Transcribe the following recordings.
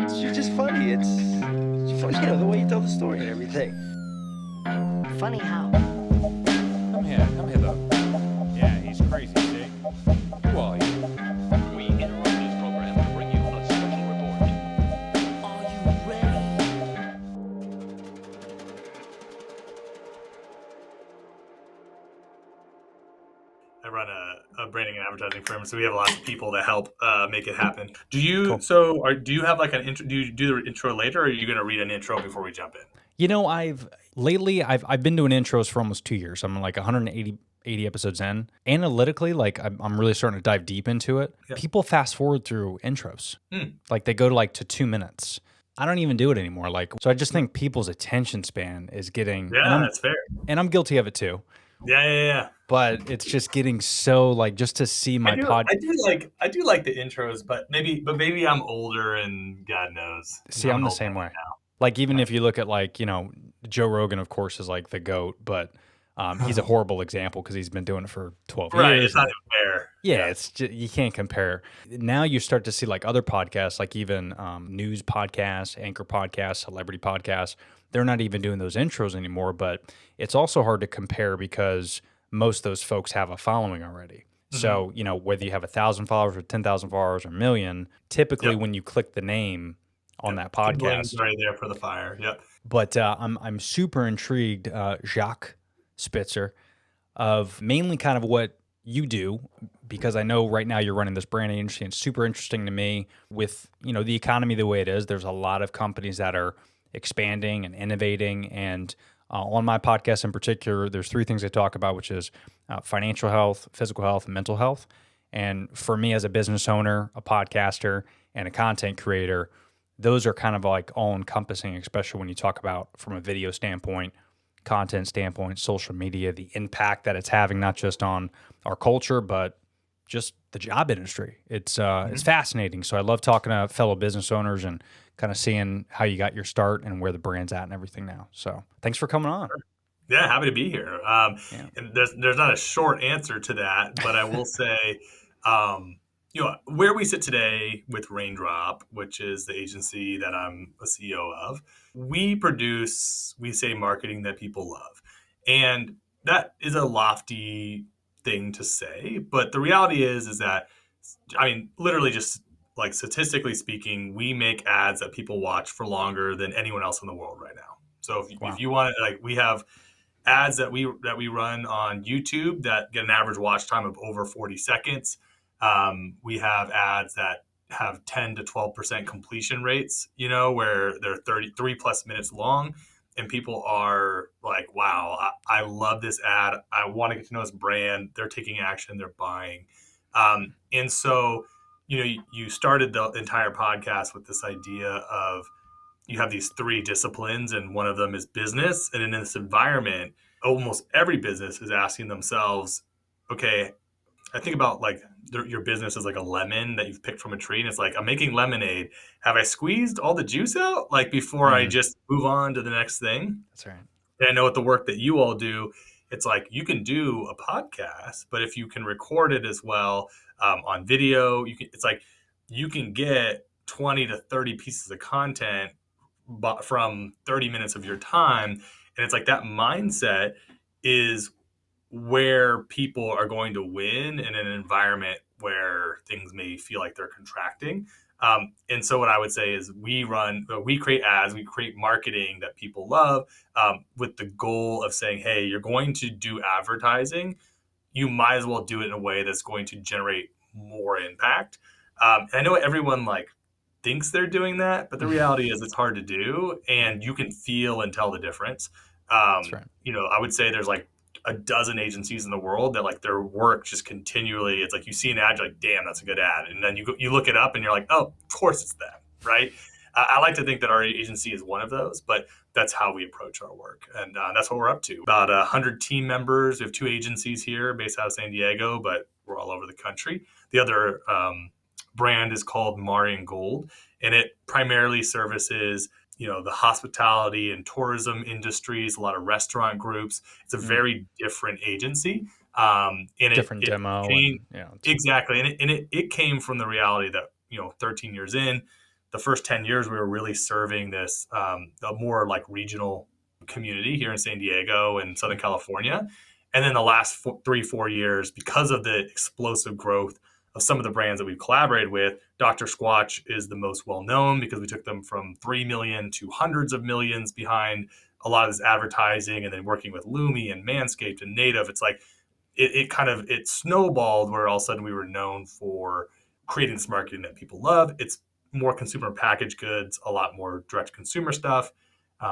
You're just funny. It's funny, the way you tell the story and everything. Funny how? Come here, though. Yeah, he's crazy, see? Who are you? We interrupt this program to bring you a special report. Are you ready? I run a branding and advertising firm, so we have lots of people to help make it happen. Cool. Do you have like an intro? Do you do the intro later, or are you going to read an intro before we jump in? You know, I've been doing intros for almost 2 years. I'm like 180 episodes in. Analytically, like I'm really starting to dive deep into it. Yep. People fast forward through intros. Hmm. Like they go to 2 minutes. I don't even do it anymore. So I just think people's attention span is getting, Yeah, that's fair. and I'm guilty of it too. Yeah. But it's just getting so just to see my pod. I do like the intros, but maybe I'm older and God knows. See, I'm the same way. Like even if you look at Joe Rogan, of course, is like the GOAT, but he's a horrible example because he's been doing it for 12 years. Right, it's not even fair. Yeah, it's just, you can't compare. Now you start to see like other podcasts, like even news podcasts, anchor podcasts, celebrity podcasts. They're not even doing those intros anymore, but it's also hard to compare because most of those folks have a following already. Mm-hmm. So, whether you have 1,000 followers or 10,000 followers or a million, typically when you click the name on that podcast, right there for the fire. Yep. But I'm super intrigued, Jacques Spitzer, of mainly kind of what you do, because I know right now you're running this brand agency, and it's super interesting to me with the economy the way it is. There's a lot of companies that are expanding and innovating, and on my podcast in particular, there's 3 things I talk about, which is financial health, physical health, and mental health. And for me as a business owner, a podcaster, and a content creator, those are kind of like all encompassing, especially when you talk about from a video standpoint, content standpoint, social media, the impact that it's having, not just on our culture, but just the job industry. It's fascinating. So I love talking to fellow business owners and kind of seeing how you got your start and where the brand's at and everything now. So thanks for coming on. Yeah, happy to be here. And there's not a short answer to that, but I will say, where we sit today with Raindrop, which is the agency that I'm a CEO of, we say marketing that people love. And that is a lofty thing to say, but the reality is that, literally just like statistically speaking, we make ads that people watch for longer than anyone else in the world right now. So if you want to, we have ads that we run on YouTube that get an average watch time of over 40 seconds. We have ads that have 10 to 12% completion rates, where they're 33 plus minutes long. And people are like, wow, I love this ad. I want to get to know this brand. They're taking action. They're buying. And so, you started the entire podcast with this idea of you have these 3 disciplines, and one of them is business. And in this environment, almost every business is asking themselves, okay, I think about your business is like a lemon that you've picked from a tree, and it's like, I'm making lemonade. Have I squeezed all the juice out before I just move on to the next thing? That's right. And I know with the work that you all do, it's like you can do a podcast, but if you can record it as well on video, you can get 20 to 30 pieces of content from 30 minutes of your time. And it's like that mindset is where people are going to win in an environment where things may feel like they're contracting. And so what I would say is we create ads, we create marketing that people love with the goal of saying, hey, you're going to do advertising. You might as well do it in a way that's going to generate more impact. I know everyone thinks they're doing that, but the reality is it's hard to do, and you can feel and tell the difference. That's right. I would say there's a dozen agencies in the world that their work just continually, it's like you see an ad, you're like, damn, that's a good ad. And then you look it up and you're like, oh, of course it's them, right? I like to think that our agency is one of those, but that's how we approach our work. And that's what we're up to. About 100 team members. We have 2 agencies here based out of San Diego, but we're all over the country. The other brand is called Marian Gold, and it primarily services the hospitality and tourism industries, a lot of restaurant groups. It's a very different agency. Different demo. Exactly. And it came from the reality that, 13 years in, the first 10 years, we were really serving this a more like regional community here in San Diego and Southern California. And then the last 3-4 years, because of the explosive growth of some of the brands that we've collaborated with, Dr. Squatch is the most well known because we took them from 3 million to hundreds of millions behind a lot of this advertising, and then working with Lumi and Manscaped and Native. It's like it snowballed where all of a sudden we were known for creating this marketing that people love. It's more consumer packaged goods, a lot more direct consumer stuff.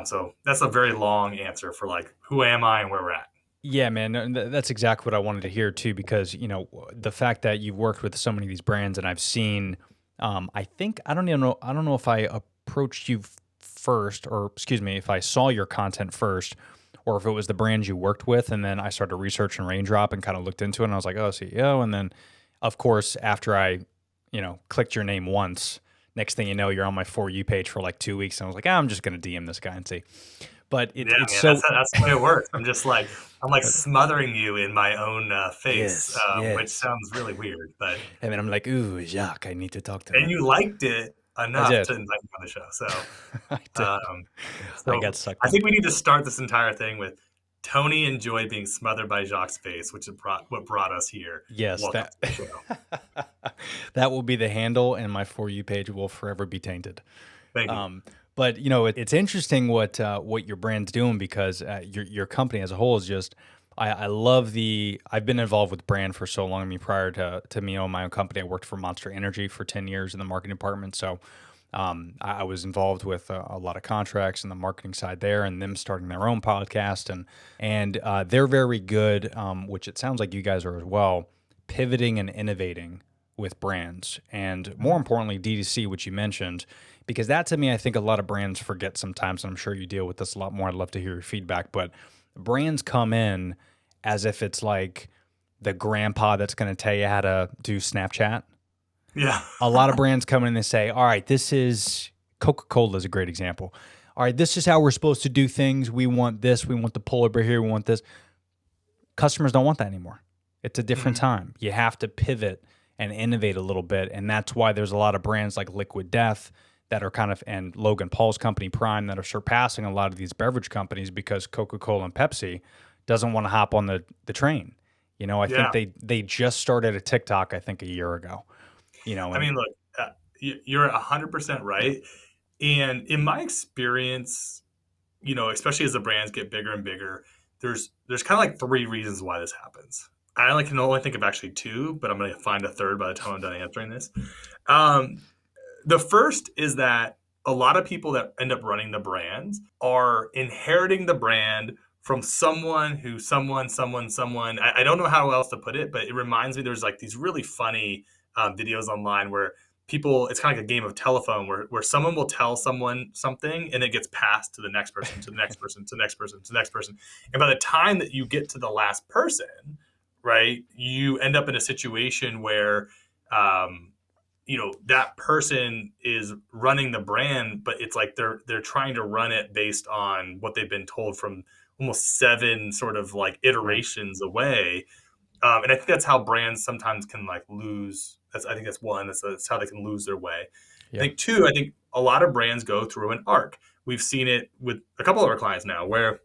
So that's a very long answer for like, who am I and where we're at. Yeah, man, that's exactly what I wanted to hear too, because the fact that you've worked with so many of these brands, and I've seen, I think I don't know if I approached you first, or excuse me, if I saw your content first, or if it was the brands you worked with, and then I started researching Raindrop and kind of looked into it, and I was like, oh, CEO, and then of course after I, clicked your name once, next thing you know, you're on my For You page for like 2 weeks, and I was like, I'm just gonna DM this guy and see. But it's man, so that's the way it works. I'm like smothering you in my own face, Yes. which sounds really weird. But And then I'm like, ooh, Jacques, I need to talk to and him. you liked it enough did. to invite me on the show. So, I did. um, I got sucked I think we into need to start this entire thing with Tony enjoyed being smothered by Jacques' face, which is what brought us here. Yes, Welcome that to the show. that will be the handle, and my For You page will forever be tainted. Thank you. But it's interesting what your brand's doing, because your company as a whole is just. I love I've been involved with brand for so long. I mean, prior to me owning my own company, I worked for Monster Energy for 10 years in the marketing department. So I was involved with a lot of contracts and the marketing side there, and them starting their own podcast, and they're very good, which it sounds like you guys are as well, pivoting and innovating with brands, and more importantly, D2C, which you mentioned, because that to me, I think a lot of brands forget sometimes, and I'm sure you deal with this a lot more. I'd love to hear your feedback, but brands come in as if it's like the grandpa that's going to tell you how to do Snapchat. Yeah. A lot of brands come in and they say, all right, this is Coca-Cola is a great example. All right, this is how we're supposed to do things. We want this. We want the polar bear here. We want this. Customers don't want that anymore. It's a different time. You have to pivot and innovate a little bit. And that's why there's a lot of brands like Liquid Death that are and Logan Paul's company Prime that are surpassing a lot of these beverage companies, because Coca-Cola and Pepsi doesn't want to hop on the train. I think they just started a TikTok, I think a year ago. I mean, look, you're 100% right. And in my experience, especially as the brands get bigger and bigger, there's kind of like 3 reasons why this happens. I can only think of actually 2, but I'm going to find a third by the time I'm done answering this. The first is that a lot of people that end up running the brands are inheriting the brand from someone. I don't know how else to put it, but it reminds me, there's like these really funny videos online where it's kind of like a game of telephone where someone will tell someone something and it gets passed to the next person, to the next person, to the next person, to the next person. And by the time that you get to the last person, right, you end up in a situation where, that person is running the brand, but it's like they're trying to run it based on what they've been told from almost 7 sort of like iterations away. And I think that's how brands sometimes can like lose. I think that's one. That's how they can lose their way. Yeah. I think 2, I think a lot of brands go through an arc. We've seen it with a couple of our clients now, where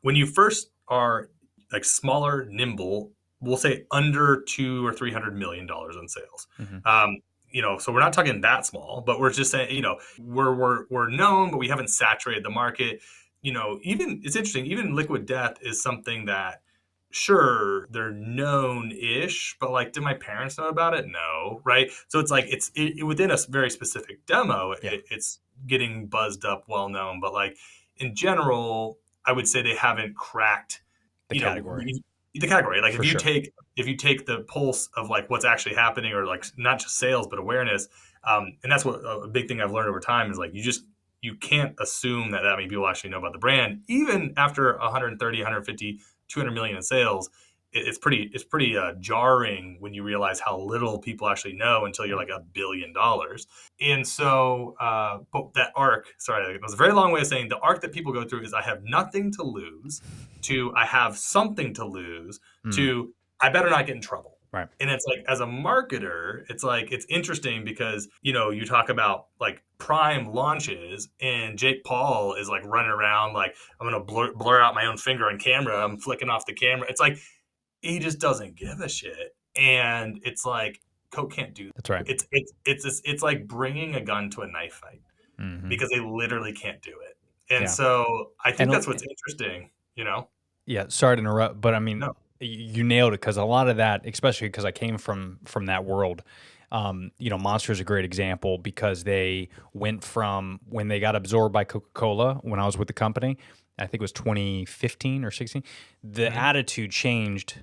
when you first are like smaller, nimble, we'll say under $200 or $300 million in sales. Mm-hmm. So we're not talking that small, but we're just saying, we're known, but we haven't saturated the market. Even it's interesting. Even Liquid Death is something that, sure, they're known-ish, but like, did my parents know about it? No, right? So it's like it's within a very specific demo, it's getting buzzed up, well known, but like in general, I would say they haven't cracked the category. The category. Like For if you sure. take the pulse of like what's actually happening, or like not just sales but awareness, and that's what a big thing I've learned over time is like you can't assume that many people actually know about the brand, even after 130, 150, 200 million in sales. It's pretty jarring when you realize how little people actually know until you're like $1 billion. And so, but that arc, sorry, it was a very long way of saying the arc that people go through is I have nothing to lose, to I have something to lose, to I better not get in trouble. Right. And it's like, as a marketer, it's like, it's interesting because, you talk about like Prime launches and Jake Paul is like running around like, I'm going to blur out my own finger on camera. I'm flicking off the camera. It's like, he just doesn't give a shit. And it's like, Coke can't do that. That's right. It's like bringing a gun to a knife fight because they literally can't do it. And Yeah. so I think And that's what's interesting, Yeah, sorry to interrupt, but I mean, No. you nailed it because a lot of that, especially because I came from that world. Monster is a great example because they went from when they got absorbed by Coca-Cola when I was with the company. I think it was 2015 or 16. The attitude changed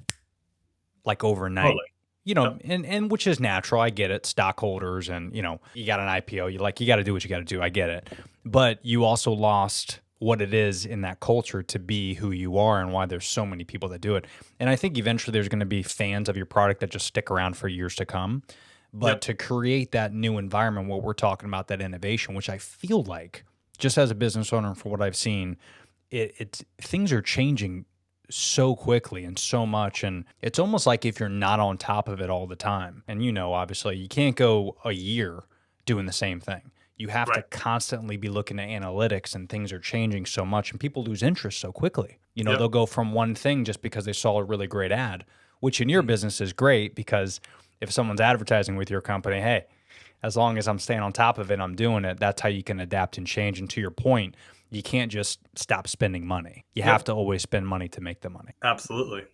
like overnight. Totally. Yep. And which is natural. I get it. Stockholders and, you got an IPO. You got to do what you got to do. I get it. But you also lost what it is in that culture to be who you are and why there's so many people that do it. And I think eventually there's going to be fans of your product that just stick around for years to come. But to create that new environment, what we're talking about, that innovation, which I feel like, just as a business owner, for what I've seen, things are changing so quickly and so much, and it's almost like if you're not on top of it all the time, and obviously you can't go a year doing the same thing. You have to constantly be looking at analytics, and things are changing so much, and people lose interest so quickly. They'll go from one thing just because they saw a really great ad, which in your business is great because if someone's advertising with your company, hey, as long as I'm staying on top of it, I'm doing it. That's how you can adapt and change. And to your point, you can't just stop spending money. You have to always spend money to make the money. Absolutely.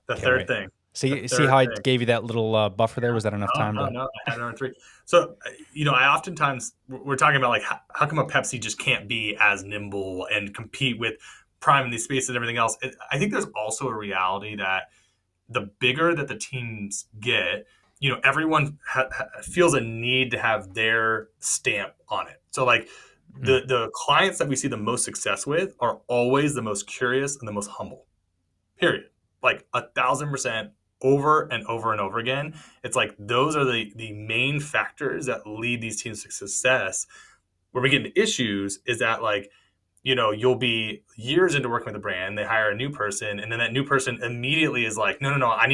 The third thing. See how I gave you that little buffer there? Was that enough time? No, I had it on 3. So, I oftentimes, we're talking about like, how come a Pepsi just can't be as nimble and compete with Prime in these spaces and everything else? I think there's also a reality that the bigger that the teams get, everyone feels a need to have their stamp on it. So like, the clients that we see the most success with are always the most curious and the most humble, period. Like 1,000% over and over and over again. It's like, those are the main factors that lead these teams to success. Where we get into issues is that like, you'll be years into working with a brand, they hire a new person, and then that new person immediately is like, no, I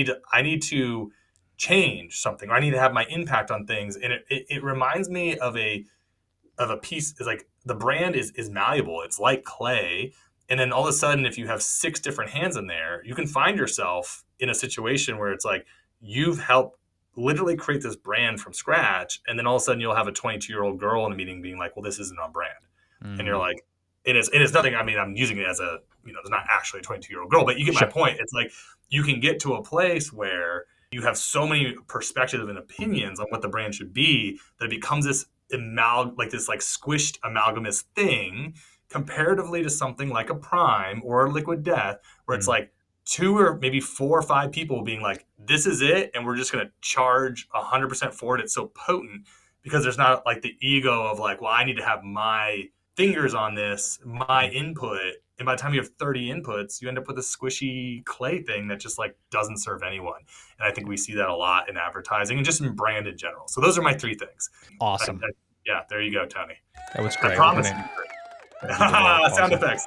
need to change something, or I need to have my impact on things. And it reminds me of a piece. Is like, the brand is malleable. It's like clay. And then all of a sudden, if you have 6 different hands in there, you can find yourself in a situation where it's like, you've helped literally create this brand from scratch. And then all of a sudden you'll have a 22-year-old girl in a meeting being like, well, this isn't on brand. And you're like, it's nothing. I mean, I'm using it as a, there's not actually a 22-year-old girl, but you get my point. It's like, you can get to a place where you have so many perspectives and opinions on what the brand should be that it becomes this squished amalgamous thing, comparatively to something like a Prime or a Liquid Death, where it's like 2 or maybe 4 or 5 people being like, this is it, and we're just going to charge 100% for it. It's so potent because there's not like the ego of like, well, I need to have my fingers on this, my input. And by the time you have 30 inputs, you end up with a squishy clay thing that just like doesn't serve anyone. And I think we see that a lot in advertising and just in brand in general. So those are my 3 things. Awesome. Yeah, there you go, Tony. That was great. I promise. Awesome. Sound effects.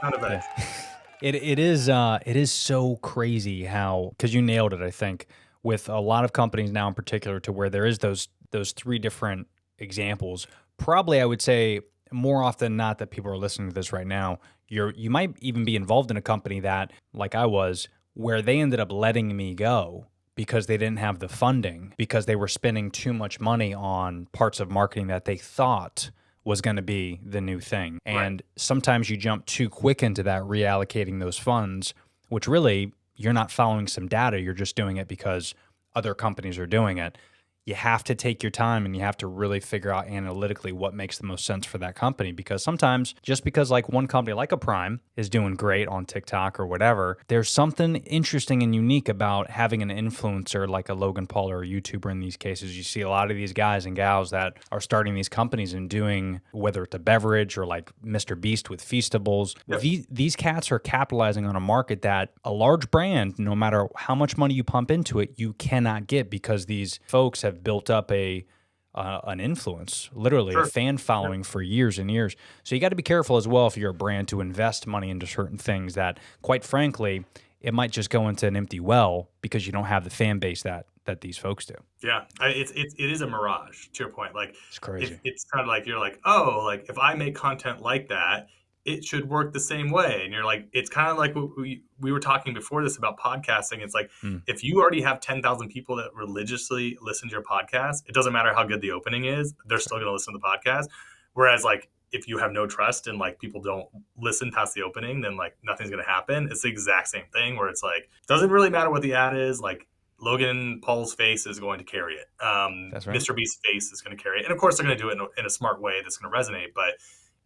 Yeah. It is so crazy how, because you nailed it, I think, with a lot of companies now in particular, to where there is those 3 different examples. Probably I would say more often than not that people are listening to this right now, you might even be involved in a company that, like I was, where they ended up letting me go because they didn't have the funding, because they were spending too much money on parts of marketing that they thought was going to be the new thing. And sometimes you jump too quick into that, reallocating those funds, which really you're not following some data. You're just doing it because other companies are doing it. You have to take your time and you have to really figure out analytically what makes the most sense for that company. Because sometimes, just because like one company like a Prime is doing great on TikTok or whatever, there's something interesting and unique about having an influencer like a Logan Paul or a YouTuber in these cases. You see a lot of these guys and gals that are starting these companies and doing, whether it's a beverage or like Mr. Beast with Feastables. Yep. These cats are capitalizing on a market that a large brand, no matter how much money you pump into it, you cannot get, because these folks have built up an influence, literally a fan following for years and years. So you got to be careful as well, if you're a brand, to invest money into certain things that, quite frankly, it might just go into an empty well because you don't have the fan base that that these folks do. Yeah, it is a mirage. To your point, like It's if crazy. it's kind of like you're like, oh, like if I make content like that, it should work the same way. And you're like, it's kind of like what we were talking before this about podcasting. It's like Mm. if you already have 10,000 people that religiously listen to your podcast, it doesn't matter how good the opening is, they're still going to listen to the podcast. Whereas like if you have no trust and like people don't listen past the opening, then like nothing's going to happen. It's the exact same thing where it's like doesn't really matter what the ad is. Like Logan Paul's face is going to carry it. That's right. Mr. Beast's face is going to carry it. And of course, they're going to do it in a smart way that's going to resonate. But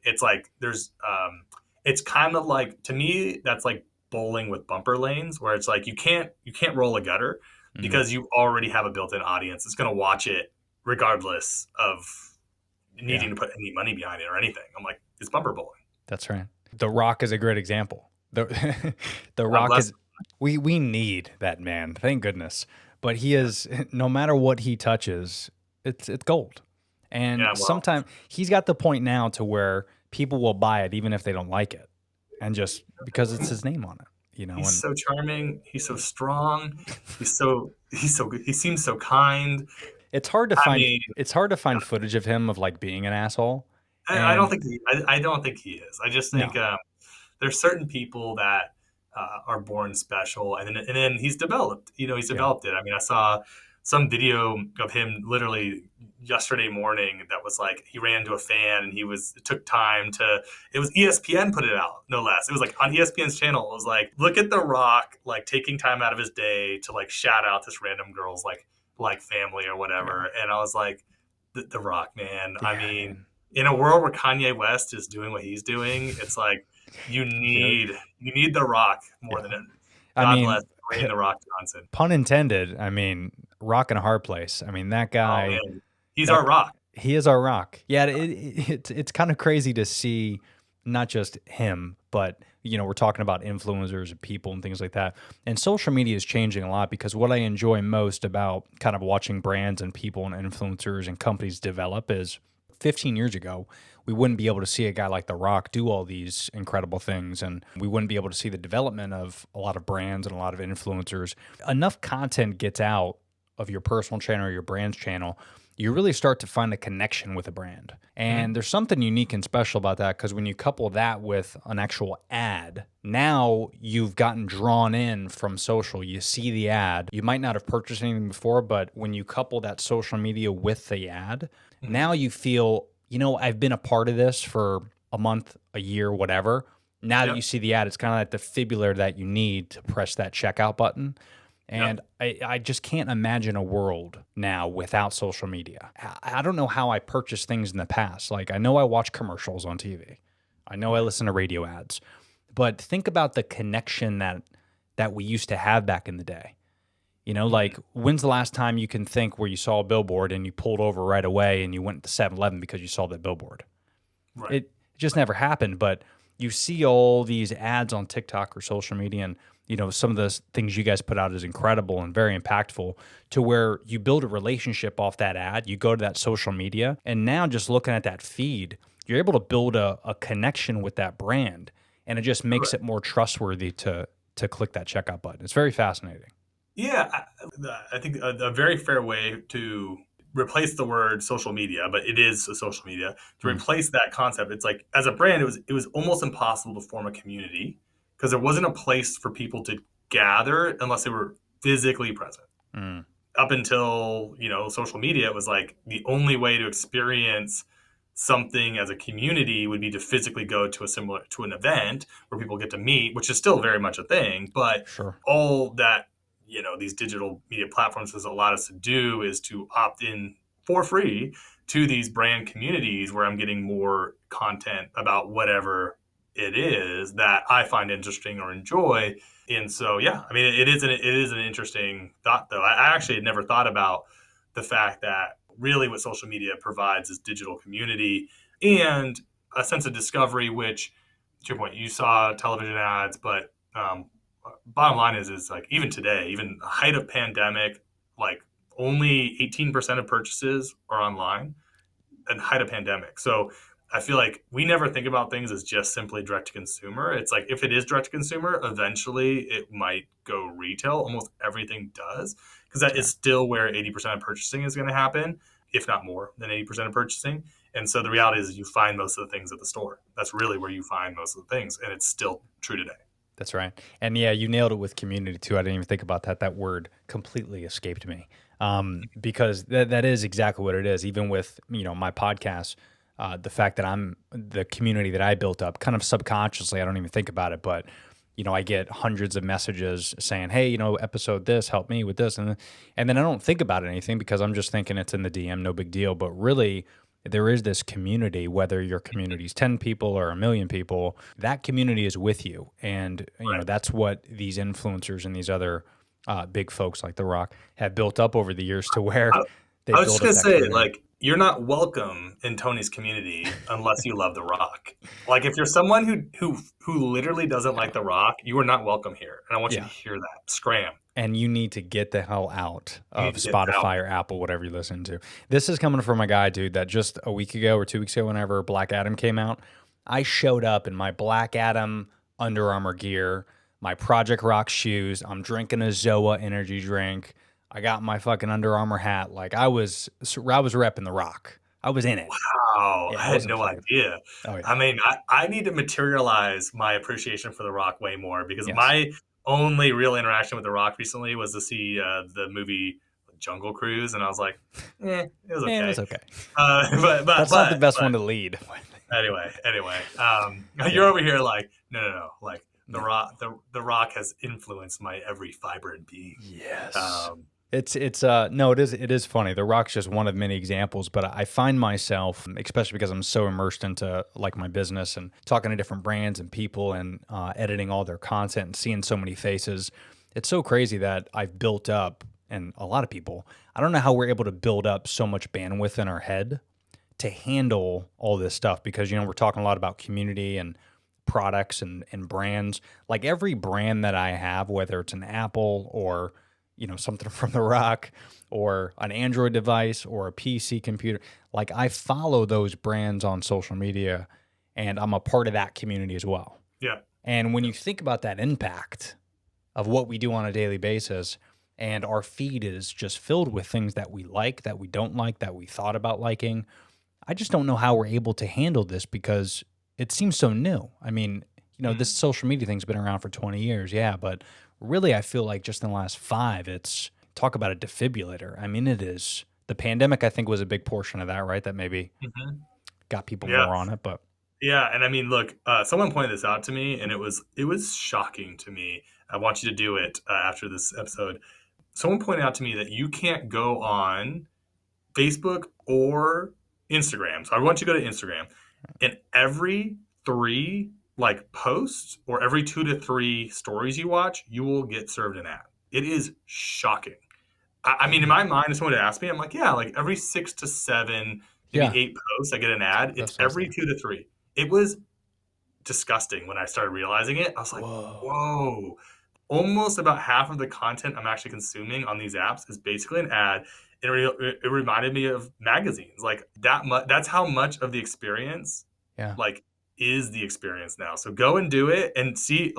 it's like it's kind of like, to me, that's like bowling with bumper lanes where it's like you can't roll a gutter because you already have a built-in audience. It's going to watch it regardless of needing to put any money behind it or anything. I'm like, it's bumper bowling. That's right. The Rock is a great example. The Rock is we need that man. Thank goodness. But he is, no matter what he touches, it's gold. And sometimes he's got the point now to where people will buy it even if they don't like it, and just because it's his name on it. You know, He's so charming. He's so strong. He's so good. He seems so kind. It's hard to find. It's hard to find footage of him of like being an asshole. I don't think I don't think he is. I just think there's certain people that are born special, and then he's developed. You know, he's developed it. I mean, I saw some video of him literally yesterday morning that was like he ran to a fan and it took time to. It was ESPN put it out, no less. It was like on ESPN's channel. It was like, look at The Rock like taking time out of his day to like shout out this random girl's like family or whatever. And I was like, the Rock, man. I mean, in a world where Kanye West is doing what he's doing, it's like you need The Rock more than it. God bless Dwayne The Rock Johnson. Pun intended. I mean, rock in a hard place. I mean, that guy. Oh, man. He's our Rock. He is our Rock. Yeah, it's kind of crazy to see not just him, but you know, we're talking about influencers and people and things like that. And social media is changing a lot because what I enjoy most about kind of watching brands and people and influencers and companies develop is 15 years ago, we wouldn't be able to see a guy like The Rock do all these incredible things, and we wouldn't be able to see the development of a lot of brands and a lot of influencers. Enough content gets out of your personal channel or your brand's channel, you really start to find a connection with a brand. And there's something unique and special about that because when you couple that with an actual ad, now you've gotten drawn in from social. You see the ad. You might not have purchased anything before, but when you couple that social media with the ad, now you feel, you know, I've been a part of this for a month, a year, whatever. Now that you see the ad, it's kind of like the defibrillator that you need to press that checkout button. And I just can't imagine a world now without social media. I don't know how I purchased things in the past. Like, I know I watch commercials on TV. I know I listen to radio ads. But think about the connection that we used to have back in the day. You know, like, when's the last time you can think where you saw a billboard and you pulled over right away and you went to 7-Eleven because you saw that billboard? Right. It just never happened. But you see all these ads on TikTok or social media, and you know, some of the things you guys put out is incredible and very impactful, to where you build a relationship off that ad. You go to that social media, and now just looking at that feed, you're able to build a connection with that brand, and it just makes it more trustworthy to click that checkout button. It's very fascinating. Yeah, I think a very fair way to replace the word social media, but it is a social media, to replace that concept. It's like, as a brand, it was almost impossible to form a community because there wasn't a place for people to gather unless they were physically present. Up until, you know, social media, it was like the only way to experience something as a community would be to physically go to an event where people get to meet, which is still very much a thing. But all that, you know, these digital media platforms has allowed us to do is to opt in for free to these brand communities where I'm getting more content about whatever it is that I find interesting or enjoy. And so, yeah, I mean, it is an interesting thought, though. I actually had never thought about the fact that really what social media provides is digital community and a sense of discovery, which, to your point, you saw television ads, but bottom line is like, even today, even the height of pandemic, like only 18% of purchases are online and height of pandemic. So I feel like we never think about things as just simply direct to consumer. It's like if it is direct to consumer, eventually it might go retail. Almost everything does, because that is still where 80% of purchasing is going to happen, if not more than 80% of purchasing. And so the reality is you find most of the things at the store. That's really where you find most of the things. And it's still true today. That's right. And yeah, you nailed it with community too. I didn't even think about that. That word completely escaped me, because that is exactly what it is. Even with, my podcast, the fact that I'm the community that I built up kind of subconsciously, I don't even think about it, but I get hundreds of messages saying, hey, episode this, help me with this. And then I don't think about anything because I'm just thinking it's in the DM, no big deal. But really, there is this community, whether your community is 10 people or a million people, that community is with you. And, that's what these influencers and these other big folks like The Rock have built up over the years to where they I was build just going to up that say, community. like, you're not welcome in Tony's community unless you love The Rock. Like, if you're someone who literally doesn't like The Rock, you are not welcome here. And I want you to hear that. Scram. And you need to get the hell out You of need to get out. Spotify or Apple, whatever you listen to. This is coming from a guy, dude, that just a week ago or 2 weeks ago, whenever Black Adam came out, I showed up in my Black Adam Under Armour gear, my Project Rock shoes. I'm drinking a Zoa energy drink. I got my fucking Under Armour hat. Like I was repping The Rock. I was in it. Wow. Yeah, I I had wasn't no playing. idea. Oh, yeah. I mean, I need to materialize my appreciation for The Rock way more because Yes. my only real interaction with The Rock recently was to see the movie Jungle Cruise. And I was like, it was okay. It was okay. But That's not the best one to lead. Anyway, you're over here like, no. Like The Rock has influenced my every fiber and being. Yes. It is funny. The Rock's just one of many examples, but I find myself, especially because I'm so immersed into like my business and talking to different brands and people and editing all their content and seeing so many faces. It's so crazy that I've built up, and a lot of people, I don't know how we're able to build up so much bandwidth in our head to handle all this stuff because, we're talking a lot about community and products and brands. Like every brand that I have, whether it's an Apple or something from The Rock or an Android device or a PC computer. Like I follow those brands on social media and I'm a part of that community as well. Yeah. And when you think about that impact of what we do on a daily basis and our feed is just filled with things that we like, that we don't like, that we thought about liking, I just don't know how we're able to handle this because it seems so new. I mean, this social media thing's been around for 20 years. Yeah. But really, I feel like just in the last 5, it's talk about a defibrillator. I mean, it is. The pandemic, I think, was a big portion of that, right? That maybe got people more on it. But yeah, and I mean, look, someone pointed this out to me, and it was shocking to me. I want you to do it after this episode. Someone pointed out to me that you can't go on Facebook or Instagram. So I want you to go to Instagram, and every 3 posts or every 2 to 3 stories you watch, you will get served an ad. It is shocking. I mean, in my mind, if someone would ask me, I'm like, yeah, like every 6 to 7, maybe 8 posts, I get an ad. It's every 2 to 3. It was disgusting when I started realizing it. I was like, whoa. Almost about half of the content I'm actually consuming on these apps is basically an ad. It reminded me of magazines. Like that's how much of the experience is the experience now. So go and do it and see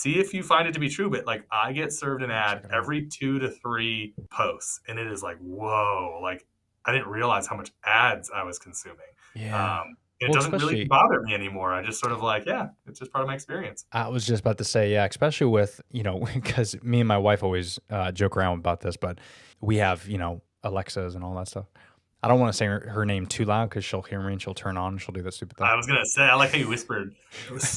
if you find it to be true. But like I get served an ad every 2 to 3 posts, and it is like, whoa, like I didn't realize how much ads I was consuming. yeah. It doesn't really bother me anymore. I just sort of like, yeah, it's just part of my experience. I was just about to say, yeah, especially with, because me and my wife always joke around about this, but we have, Alexas and all that stuff. I don't want to say her name too loud because she'll hear me and she'll turn on and she'll do that stupid thing. I was going to say, I like how you whispered. It was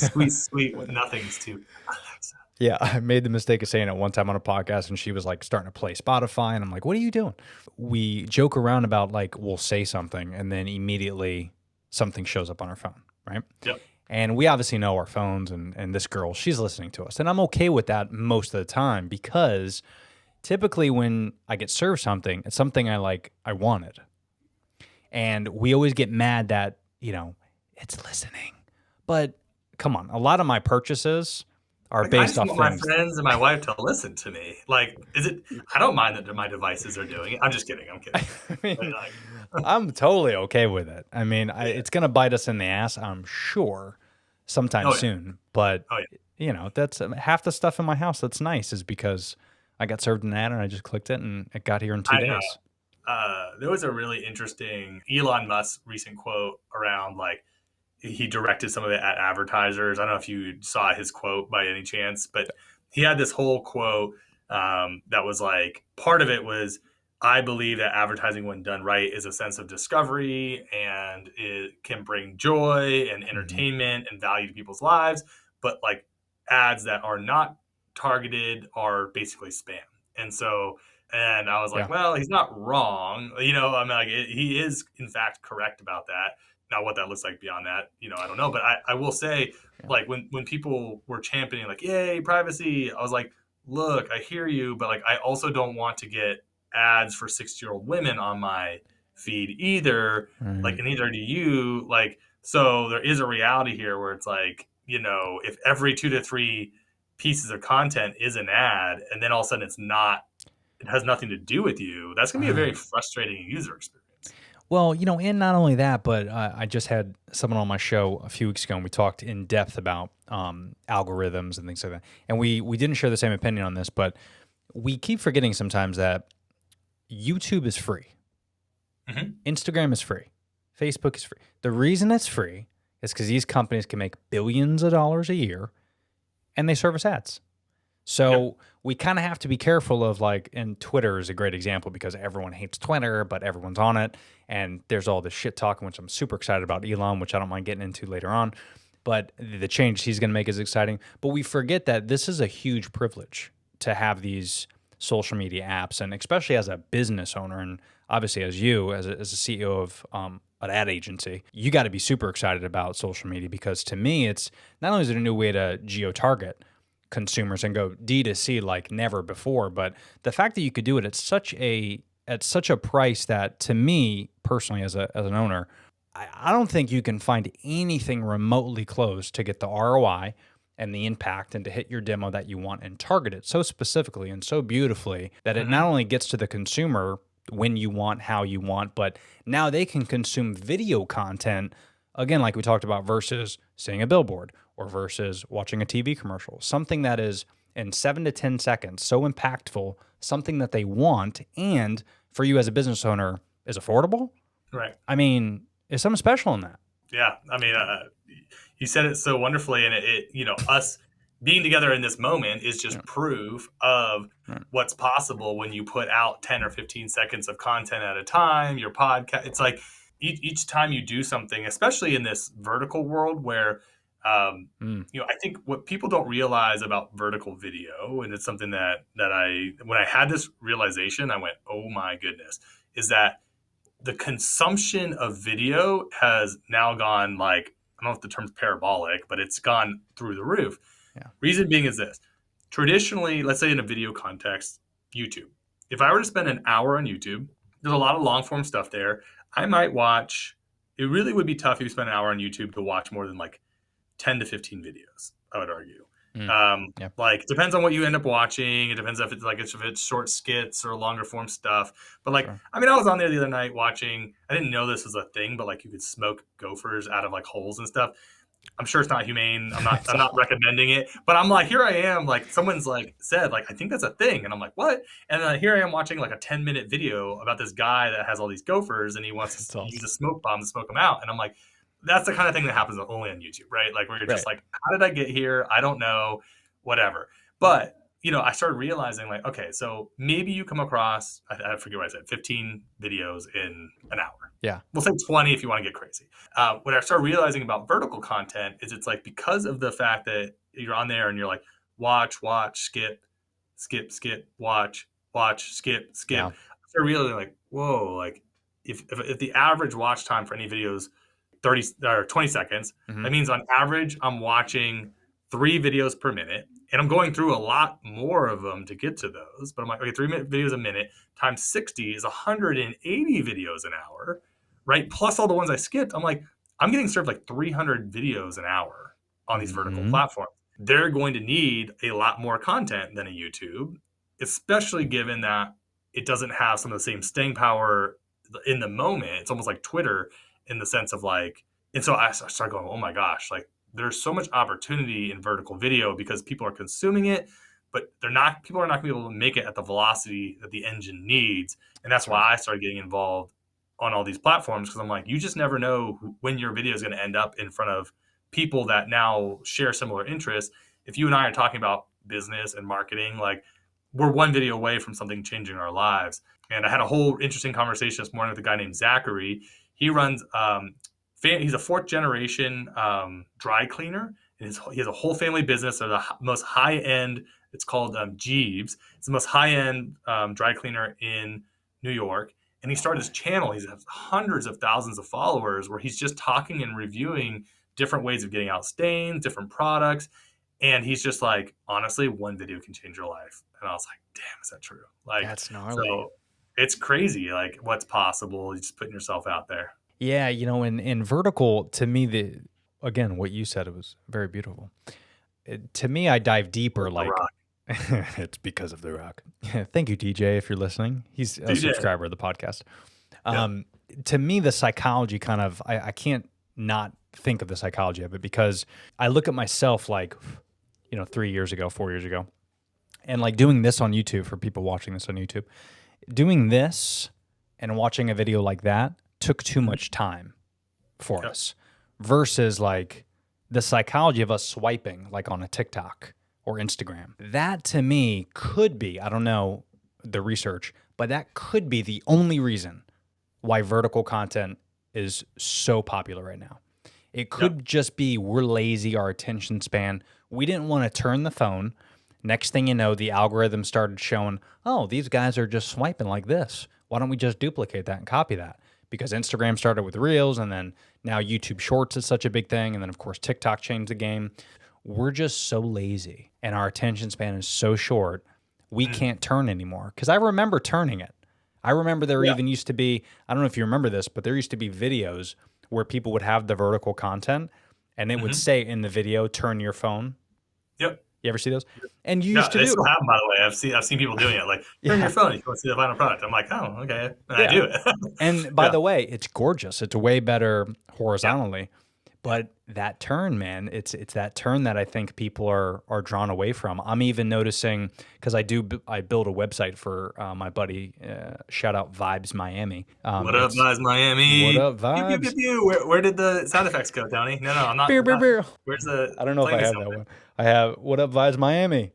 sweet nothings to Alexa. Yeah, I made the mistake of saying it one time on a podcast and she was like starting to play Spotify and I'm like, what are you doing? We joke around about like, we'll say something and then immediately something shows up on our phone, right? Yep. And we obviously know our phones and this girl, she's listening to us. And I'm okay with that most of the time because typically when I get served something, it's something I wanted. And we always get mad that, it's listening. But come on, a lot of my purchases are Like, I based just off want my things. friends and my wife to listen to me. Like, is it? I don't mind that my devices are doing it. I'm just kidding. I'm kidding. I But, mean, like, I'm totally okay with it. I mean, yeah. it's going to bite us in the ass, I'm sure, sometime Oh yeah. soon. But, Oh yeah. that's half the stuff in my house that's nice is because I got served an ad and I just clicked it and it got here in 2 days. I know. There was a really interesting Elon Musk recent quote around like he directed some of it at advertisers. I don't know if you saw his quote by any chance, but he had this whole quote that was like part of it was, I believe that advertising, when done right, is a sense of discovery and it can bring joy and Hmm. entertainment and value to people's lives. But like ads that are not targeted are basically spam. And so, and I was like, Yeah. well, he's not wrong. I mean, like, he is in fact correct about that. Now, what that looks like beyond that, I don't know. But I will say, Yeah. like, when people were championing, like, yay, privacy, I was like, look, I hear you, but like, I also don't want to get ads for 60-year-old women on my feed either. Like, Right. and neither do you. Like, so there is a reality here where it's like, if every 2 to 3 pieces of content is an ad, and then all of a sudden it has nothing to do with you, that's going to be a very Right. frustrating user experience. Well, and not only that, but I just had someone on my show a few weeks ago, and we talked in depth about algorithms and things like that. And we didn't share the same opinion on this, but we keep forgetting sometimes that YouTube is free, Hmm. Instagram is free, Facebook is free. The reason it's free is because these companies can make billions of dollars a year, and they service ads. Yep. So we kind of have to be careful of like, and Twitter is a great example because everyone hates Twitter, but everyone's on it. And there's all this shit talking, which I'm super excited about Elon, which I don't mind getting into later on. But the change he's going to make is exciting. But we forget that this is a huge privilege to have these social media apps. And especially as a business owner, and obviously as you, as a CEO of an ad agency, you got to be super excited about social media because to me, it's not only is it a new way to geo-target consumers and go D2C like never before, but the fact that you could do it at such a price that to me personally as an owner, I don't think you can find anything remotely close to get the ROI and the impact and to hit your demo that you want and target it so specifically and so beautifully that it not Hmm. only gets to the consumer when you want, how you want, but now they can consume video content again, like we talked about, versus seeing a billboard or versus watching a TV commercial, something that is in 7 to 10 seconds, so impactful, something that they want, and for you as a business owner is affordable. Right. I mean, is something special in that. Yeah. I mean, you said it so wonderfully, and us being together in this moment is Yeah. just proof of Right. what's possible when you put out 10 or 15 seconds of content at a time. Your podcast, it's like each time you do something, especially in this vertical world where, Mm. I think what people don't realize about vertical video, and it's something that when I had this realization, I went, oh my goodness, is that the consumption of video has now gone like, I don't know if the term's parabolic, but it's gone through the roof. Yeah. Reason being is this. Traditionally, let's say in a video context, YouTube. If I were to spend an hour on YouTube, there's a lot of long form stuff there. I might watch, it really would be tough if you spend an hour on YouTube to watch more than like 10 to 15 videos, I would argue. Mm. Yeah. Like, depends on what you end up watching. It depends if it's short skits or longer form stuff. But like, Sure. I mean, I was on there the other night watching. I didn't know this was a thing, but like, you could smoke gophers out of like holes and stuff. I'm sure it's not humane. I'm not recommending it. But I'm like, here I am. Like, someone's like said, like, I think that's a thing, and I'm like, what? And then here I am watching like a 10-minute video about this guy that has all these gophers, and he wants That's to use awesome. a smoke bomb to smoke them out. And I'm like, that's the kind of thing that happens only on YouTube, right? Like, where you're just Right. like, how did I get here? I don't know, whatever. But I started realizing like, okay, so maybe you come across, I forget what I said, 15 videos in an hour. Yeah. We'll say 20 if you want to get crazy. What I started realizing about vertical content is it's like, because of the fact that you're on there and you're like, watch, skip, watch, skip. Yeah. I started realizing like, whoa, like if the average watch time for any video is 30 or 20 seconds, Mhm. that means on average, I'm watching 3 videos per minute. And I'm going through a lot more of them to get to those. But I'm like, okay, 3 videos a minute times 60 is 180 videos an hour, right? Plus all the ones I skipped. I'm like, I'm getting served like 300 videos an hour on these vertical Mhm. platforms. they're going to need a lot more content than a YouTube, especially given that it doesn't have some of the same staying power in the moment. It's almost like Twitter in the sense of like, and so I started going, oh my gosh, like there's so much opportunity in vertical video because people are consuming it, but people are not going to be able to make it at the velocity that the engine needs. And that's why I started getting involved on all these platforms, because I'm like, you just never know when your video is going to end up in front of people that now share similar interests. If you and I are talking about business and marketing, like we're one video away from something changing our lives. And I had a whole interesting conversation this morning with a guy named Zachary. He runs, he's a fourth generation dry cleaner. And he has a whole family business. They're the most high end. It's called Jeeves. It's the most high end dry cleaner in New York. And he started his channel. He has hundreds of thousands of followers where he's just talking and reviewing different ways of getting out stains, different products. And he's just like, honestly, one video can change your life. And I was like, damn, is that true? Like, That's gnarly. So it's crazy, like what's possible. You're just putting yourself out there. Yeah, in vertical, to me, again, what you said, it was very beautiful. To me, I dive deeper, like it's because of The Rock. Thank you, DJ, if you're listening. He's a subscriber of the podcast. To me, the psychology kind of, I can't not think of the psychology of it, because I look at myself like, 3 years ago, 4 years ago, and like doing this on YouTube, for people watching this on YouTube, doing this and watching a video like that took too much time for us, versus like the psychology of us swiping like on a TikTok or Instagram. That to me could be, I don't know the research, but that could be the only reason why vertical content is so popular right now. It could just be we're lazy, our attention span. We didn't want to turn the phone. Next thing you know, the algorithm started showing, oh, these guys are just swiping like this. Why don't we just duplicate that and copy that? Because Instagram started with Reels, and then now YouTube Shorts is such a big thing. And then, of course, TikTok changed the game. We're just so lazy, and our attention span is so short, we can't turn anymore. Because I remember turning it. I remember there even used to be, I don't know if you remember this, but there used to be videos where people would have the vertical content, and it would say in the video, turn your phone. Yep. You ever see those? And you used to they do still happen, by the way. I've seen people doing it. Like, turn your phone if you want to see the final product. I'm like, oh, okay. And I do it. And by the way, it's gorgeous. It's way better horizontally. But that turn, man, it's that turn that I think people are drawn away from. I'm even noticing, because I build a website for my buddy, shout out Vibes Miami. What up, Vibes Miami? What up, Vibes? Pew, pew, pew, pew. Where did the sound effects go, Tony? No, I'm not. Beer. Where's the? I don't know if I have that one. I have What Up, Vibes Miami.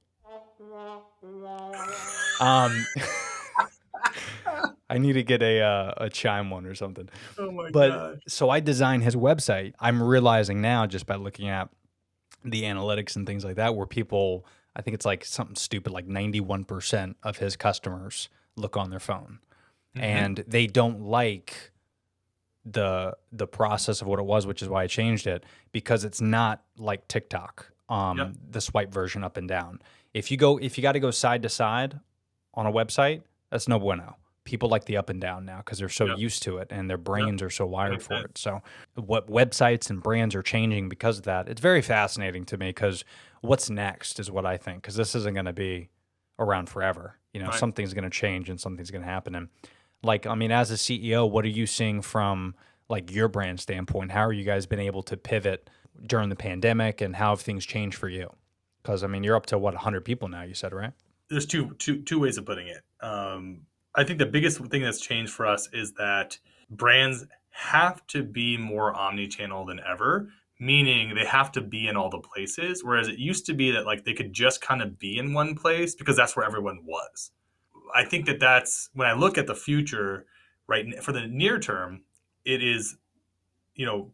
I need to get a chime one or something. Oh my gosh. So I designed his website. I'm realizing now, just by looking at the analytics and things like that, where people, I think it's like something stupid, like 91% of his customers look on their phone. And they don't like the process of what it was, which is why I changed it, because it's not like TikTok, the swipe version up and down. If you got to go side to side on a website, that's no bueno. People like the up and down now because they're so used to it, and their brains are so wired for it. So what websites and brands are changing because of that, it's very fascinating to me, because what's next is what I think, because this isn't going to be around forever. Something's going to change and something's going to happen. And like, I mean, as a CEO, what are you seeing from like your brand standpoint? How are you guys been able to pivot during the pandemic, and how have things changed for you? Because I mean, you're up to 100 people now, you said, right? There's two ways of putting it. I think the biggest thing that's changed for us is that brands have to be more omni-channel than ever, meaning they have to be in all the places. Whereas it used to be that like they could just kind of be in one place because that's where everyone was. I think that's when I look at the future, right, for the near term, it is,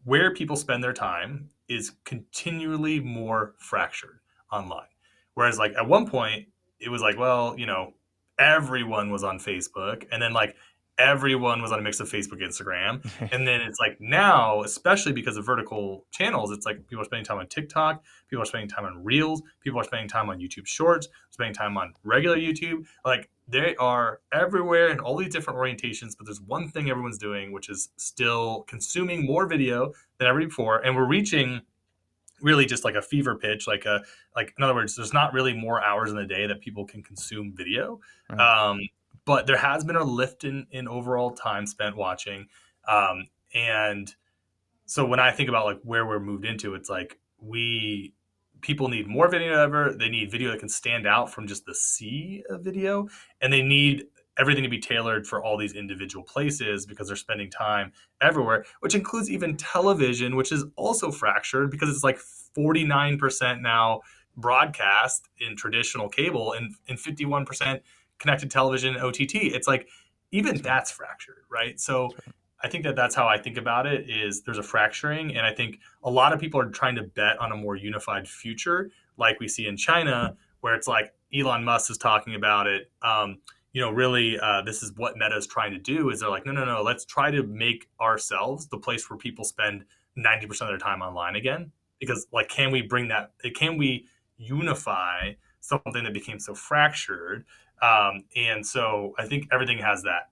where people spend their time is continually more fractured online. Whereas like at one point it was like, well, everyone was on Facebook, and then like everyone was on a mix of Facebook, Instagram. And then it's like now, especially because of vertical channels, it's like people are spending time on TikTok, people are spending time on Reels, people are spending time on YouTube Shorts, spending time on regular YouTube. Like they are everywhere in all these different orientations, but there's one thing everyone's doing, which is still consuming more video than ever before. And we're reaching really just like a fever pitch, like in other words, there's not really more hours in the day that people can consume video. Right. But there has been a lift in overall time spent watching. And so when I think about like where we're moved into, it's like people need more video than ever. They need video that can stand out from just the sea of video, and they need everything to be tailored for all these individual places because they're spending time everywhere, which includes even television, which is also fractured because it's like 49% now broadcast in traditional cable and 51% connected television and OTT. It's like even that's fractured, right? So I think that's how I think about it is there's a fracturing. And I think a lot of people are trying to bet on a more unified future, like we see in China, where it's like Elon Musk is talking about it. Really, this is what Meta is trying to do is they're like, no, let's try to make ourselves the place where people spend 90% of their time online again. Because like, can we unify something that became so fractured? And so I think everything has that,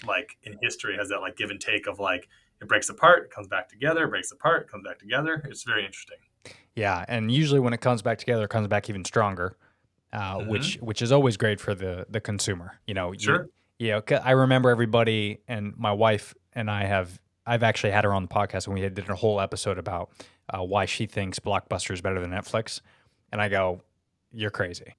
like in history has that like give and take of like it breaks apart, it comes back together, it breaks apart, it comes back together. It's very interesting. Yeah, and usually when it comes back together, it comes back even stronger, which is always great for the consumer. Sure. I remember everybody, and my wife and I've actually had her on the podcast, and we did a whole episode about why she thinks Blockbuster is better than Netflix, and I go, "You're crazy.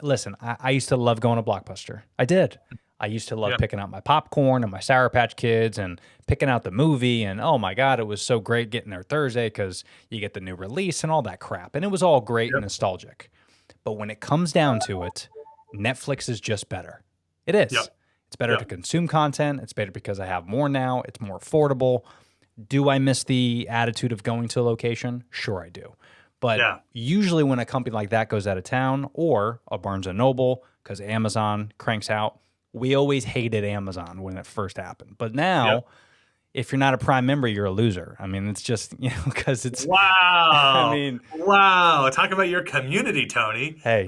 Listen. I used to love going to Blockbuster. I did." I used to love picking out my popcorn and my Sour Patch Kids and picking out the movie. And oh my God, it was so great getting there Thursday because you get the new release and all that crap. And it was all great and nostalgic. But when it comes down to it, Netflix is just better. It is. Yep. It's better to consume content. It's better because I have more now. It's more affordable. Do I miss the attitude of going to a location? Sure, I do. But usually when a company like that goes out of town or a Barnes & Noble, because Amazon cranks out, we always hated Amazon when it first happened. But now, if you're not a Prime member, you're a loser. I mean, it's just, because it's... Wow. Wow. Talk about your community, Tony. Hey,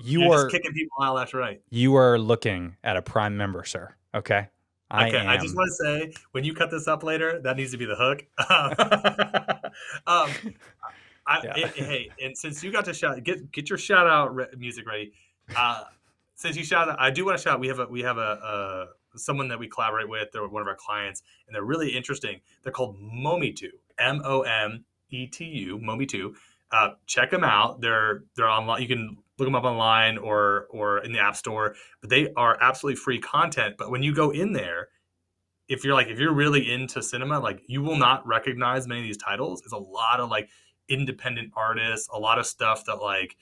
you're just kicking people out left, right. You are looking at a Prime member, sir. Okay? I just want to say, when you cut this up later, that needs to be the hook. Hey, and since you got to shout, get your shout out music ready. Since you shout out, I do want to shout. We have a someone that we collaborate with. They're one of our clients, and they're really interesting. They're called Mometu, Mometu, Mometu. Check them out. They're online. You can look them up online or in the App Store. But they are absolutely free content. But when you go in there, if you're really into cinema, like you will not recognize many of these titles. It's a lot of like independent artists, a lot of stuff that like.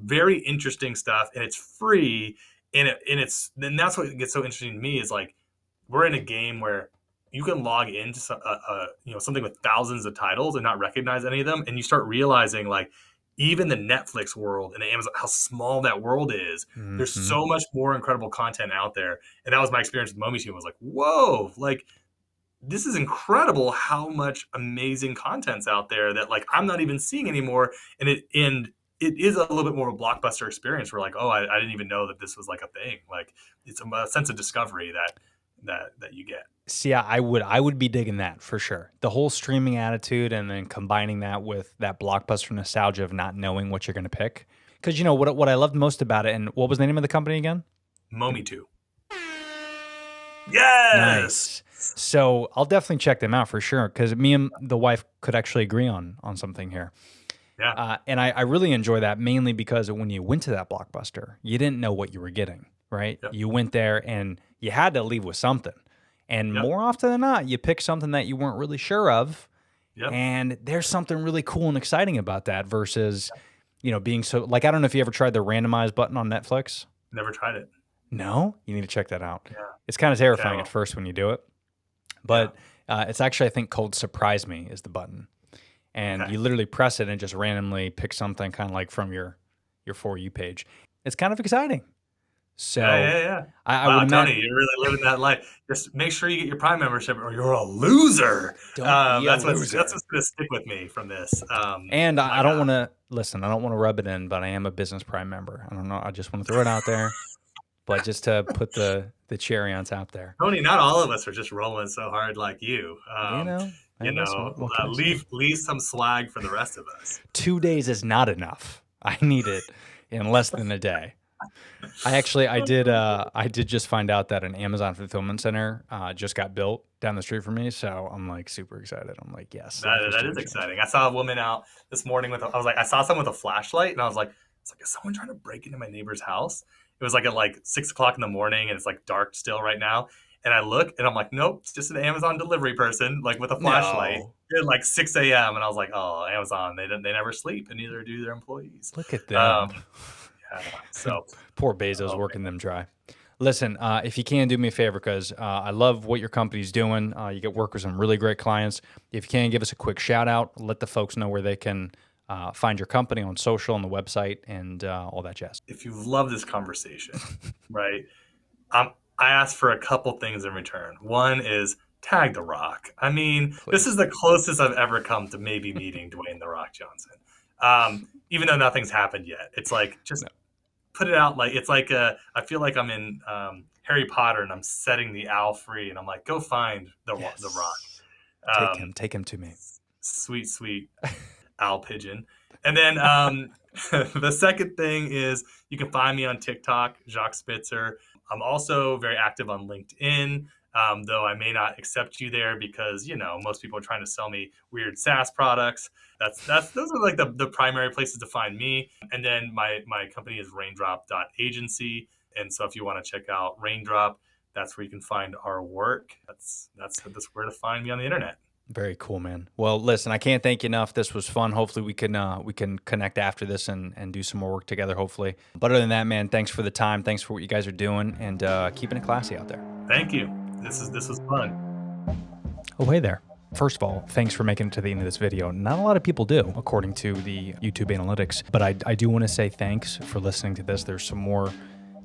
Very interesting stuff, and it's free, and that's what gets so interesting to me is like we're in a game where you can log into something with thousands of titles and not recognize any of them, and you start realizing like even the Netflix world and the Amazon, how small that world is. Mm-hmm. There's so much more incredible content out there, and that was my experience with Mometu. I was like, whoa, like this is incredible how much amazing content's out there that like I'm not even seeing anymore, and it is a little bit more of a Blockbuster experience where like, oh, I didn't even know that this was like a thing. Like it's a sense of discovery that you get. See, I would be digging that for sure. The whole streaming attitude and then combining that with that Blockbuster nostalgia of not knowing what you're going to pick. Because what I loved most about it, and what was the name of the company again? Mometu. Yes! Nice. So I'll definitely check them out for sure because me and the wife could actually agree on something here. Yeah. And I really enjoy that mainly because when you went to that Blockbuster, you didn't know what you were getting, right? Yep. You went there and you had to leave with something. And more often than not, you pick something that you weren't really sure of. Yep. And there's something really cool and exciting about that versus, being so like, I don't know if you ever tried the randomize button on Netflix. Never tried it. No? You need to check that out. Yeah. It's kind of terrifying at first when you do it. But it's actually, I think, called Surprise Me is the button. And you literally press it and just randomly pick something kind of like from your For You page. It's kind of exciting. So yeah. I would Tony, you're really living that life. Just make sure you get your Prime membership or you're a loser. That's what's going to stick with me from this. And I don't want to, listen, I don't want to rub it in, but I am a business Prime member. I don't know. I just want to throw it out there. But just to put the cherry on top there. Tony, not all of us are just rolling so hard like you. Hey, listen, what can I say? leave some swag for the rest of us. 2 days is not enough. I need it in less than a day. I did just find out that an Amazon fulfillment center just got built down the street from me. So I'm like super excited. I'm like, yes, life is That is changing. exciting. I saw a woman out this morning I saw someone with a flashlight, and I was like, is someone trying to break into my neighbor's house? It was like at like 6 o'clock in the morning, and it's like dark still right now. And I look, and I'm like, nope, it's just an Amazon delivery person, like with a flashlight No. at like 6 a.m. And I was like, oh, Amazon, they never sleep, and neither do their employees. Look at them. Yeah, so Poor Bezos working them dry. Listen, if you can do me a favor, because I love what your company's doing. You get work with some really great clients. If you can, give us a quick shout out. Let the folks know where they can find your company on social, on the website, and all that jazz. if you love this conversation, right? I asked for a couple things in return. One is tag The Rock. I mean, this is the closest I've ever come to maybe meeting Dwayne The Rock Johnson. Even though nothing's happened yet. It's like, just put it out. Like, it's like I feel like I'm in Harry Potter, and I'm setting the owl free, and I'm like, go find the Rock. Take him to me. Sweet owl pigeon. And then the second thing is you can find me on TikTok, Jacques Spitzer. I'm also very active on LinkedIn, though I may not accept you there because, most people are trying to sell me weird SaaS products. Those are like the primary places to find me. And then my company is raindrop.agency. And so if you want to check out Raindrop, that's where you can find our work. That's where to find me on the internet. Very cool, man. Well, listen, I can't thank you enough. This was fun. Hopefully we can connect after this and do some more work together, hopefully. But other than that, man, thanks for the time. Thanks for what you guys are doing, and keeping it classy out there. Thank you. This was fun. Oh, hey there. First of all, thanks for making it to the end of this video. Not a lot of people do, according to the YouTube analytics. But I do want to say thanks for listening to this. There's some more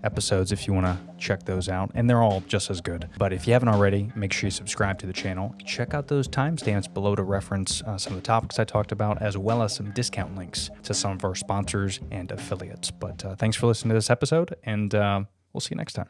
episodes if you want to check those out, and they're all just as good. But if you haven't already, make sure you subscribe to the channel. Check out those timestamps below to reference some of the topics I talked about, as well as some discount links to some of our sponsors and affiliates. But thanks for listening to this episode, and we'll see you next time.